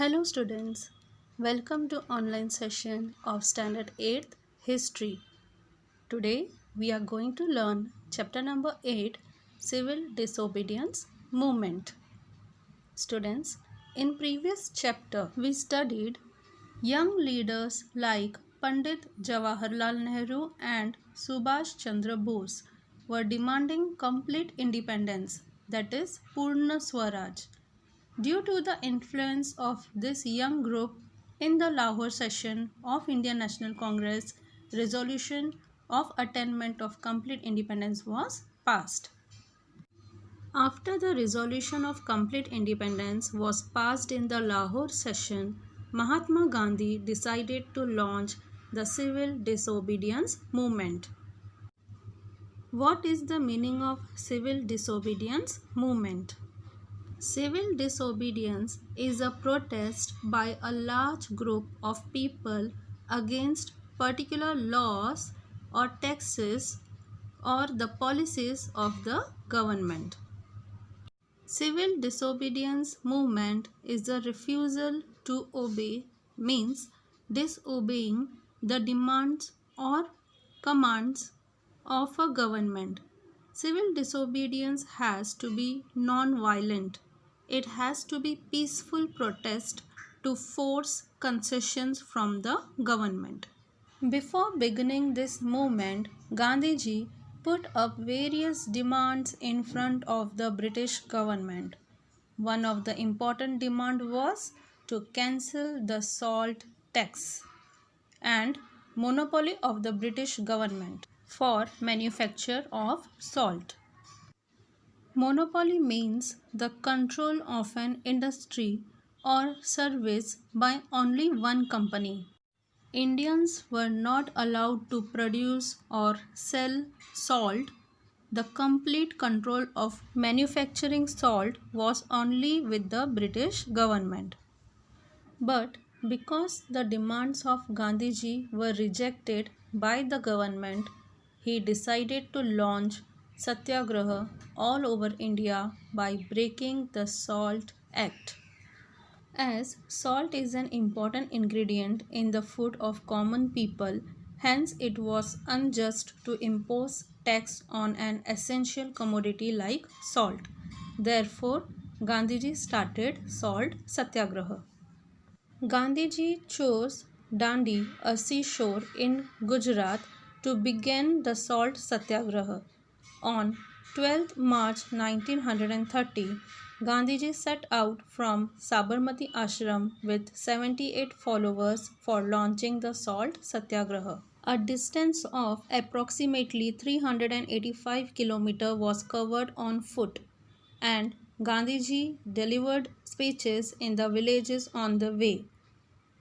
Hello students, welcome to online session of Standard 8th History. Today we are going to learn chapter number 8 Civil Disobedience Movement. Students, in previous chapter we studied young leaders like Pandit Jawaharlal Nehru and Subhash Chandra Bose were demanding complete independence, that is Purna Swaraj. Due to the influence of this young group in the Lahore session of Indian National Congress, resolution of attainment of complete independence was passed. After the resolution of complete independence was passed in the Lahore session, Mahatma Gandhi decided to launch the civil disobedience movement. What is the meaning of civil disobedience movement? Civil disobedience is a protest by a large group of people against particular laws or taxes or the policies of the government. Civil disobedience movement is a refusal to obey, means disobeying the demands or commands of a government. Civil disobedience has to be non-violent. It has to be peaceful protest to force concessions from the government. Before beginning this movement, Gandhiji put up various demands in front of the British government. One of the important demands was to cancel the salt tax and monopoly of the British government for manufacture of salt. Monopoly means the control of an industry or service by only one company. Indians were not allowed to produce or sell salt. The complete control of manufacturing salt was only with the British government. But because the demands of Gandhiji were rejected by the government, he decided to launch Satyagraha all over India by breaking the Salt Act. As salt is an important ingredient in the food of common people, hence it was unjust to impose tax on an essential commodity like salt. Therefore, Gandhiji started Salt Satyagraha. Gandhiji chose Dandi, a seashore in Gujarat, to begin the Salt Satyagraha. On 12th March 1930, Gandhiji set out from Sabarmati Ashram with 78 followers for launching the Salt Satyagraha. A distance of approximately 385 km was covered on foot, and Gandhiji delivered speeches in the villages on the way.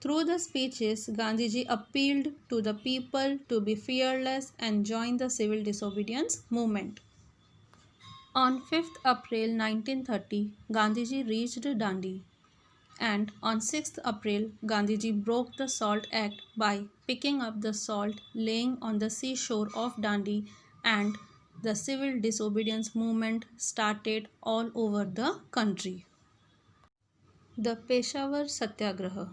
Through the speeches, Gandhiji appealed to the people to be fearless and join the civil disobedience movement. On 5th April 1930, Gandhiji reached Dandi, and on 6th April, Gandhiji broke the Salt Act by picking up the salt laying on the seashore of Dandi, and the civil disobedience movement started all over the country. The Peshawar Satyagraha.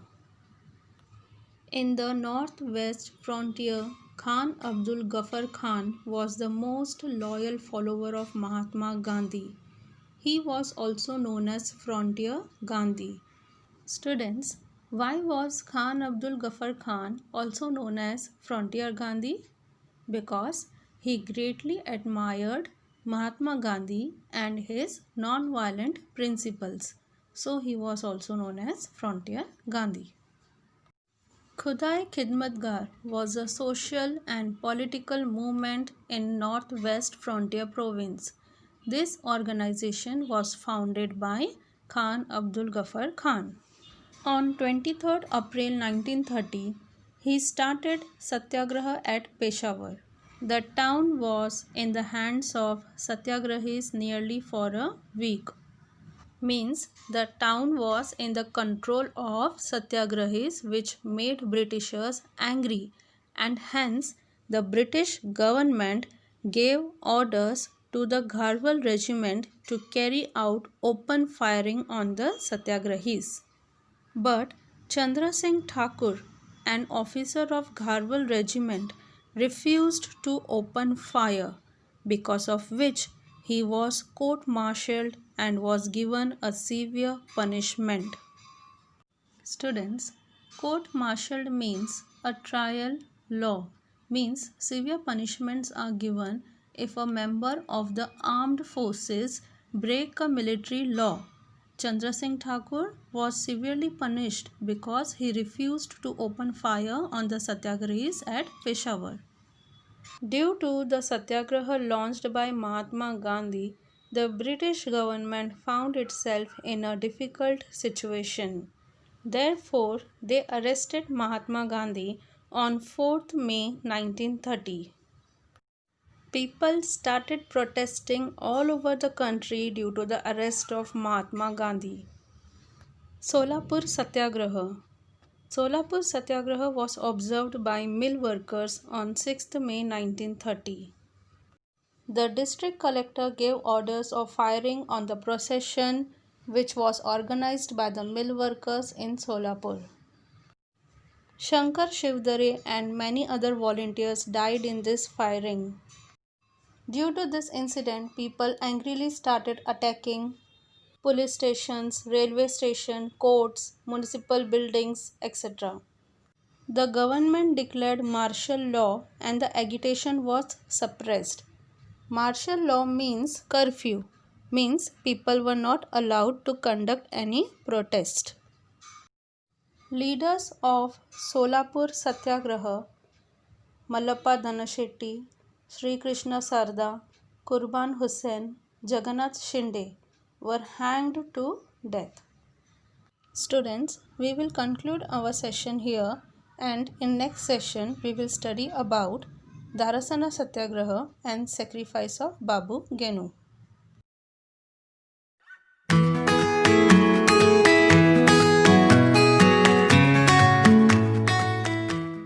In the northwest frontier, Khan Abdul Ghaffar Khan was the most loyal follower of Mahatma Gandhi. He was also known as Frontier Gandhi. Students, why was Khan Abdul Ghaffar Khan also known as Frontier Gandhi? Because he greatly admired Mahatma Gandhi and his non-violent principles. So he was also known as Frontier Gandhi. Khudai Khidmatgar was a social and political movement in Northwest Frontier Province. This organization was founded by Khan Abdul Ghaffar Khan. On 23rd April 1930, he started Satyagraha at Peshawar. The town was in the hands of Satyagrahis nearly for a week. Means the town was in the control of Satyagrahis, which made Britishers angry, and hence the British government gave orders to the Gharwal regiment to carry out open firing on the Satyagrahis. But Chandra Singh Thakur, an officer of Gharwal regiment, refused to open fire, because of which he was court-martialed and was given a severe punishment. Students, court-martialed means a trial law, means severe punishments are given if a member of the armed forces break a military law. Chandra Singh Thakur was severely punished because he refused to open fire on the Satyagrahis at Peshawar. Due to the Satyagraha launched by Mahatma Gandhi, the British government found itself in a difficult situation. Therefore, they arrested Mahatma Gandhi on 4th May 1930. People started protesting all over the country due to the arrest of Mahatma Gandhi. Solapur Satyagraha. Solapur Satyagraha was observed by mill workers on 6th May 1930. The district collector gave orders of firing on the procession which was organized by the mill workers in Solapur. Shankar Shivdare and many other volunteers died in this firing. Due to this incident, people angrily started attacking police stations, railway station, courts, municipal buildings, etc. The government declared martial law and the agitation was suppressed. Martial law means curfew, means people were not allowed to conduct any protest. Leaders of Solapur Satyagraha, Mallappa Dhanashetty, Sri Krishna Sarda, Kurban Hussain, Jagannath Shinde were hanged to death. Students, we will conclude our session here, and in next session we will study about Dharasana Satyagraha and sacrifice of Babu Genu.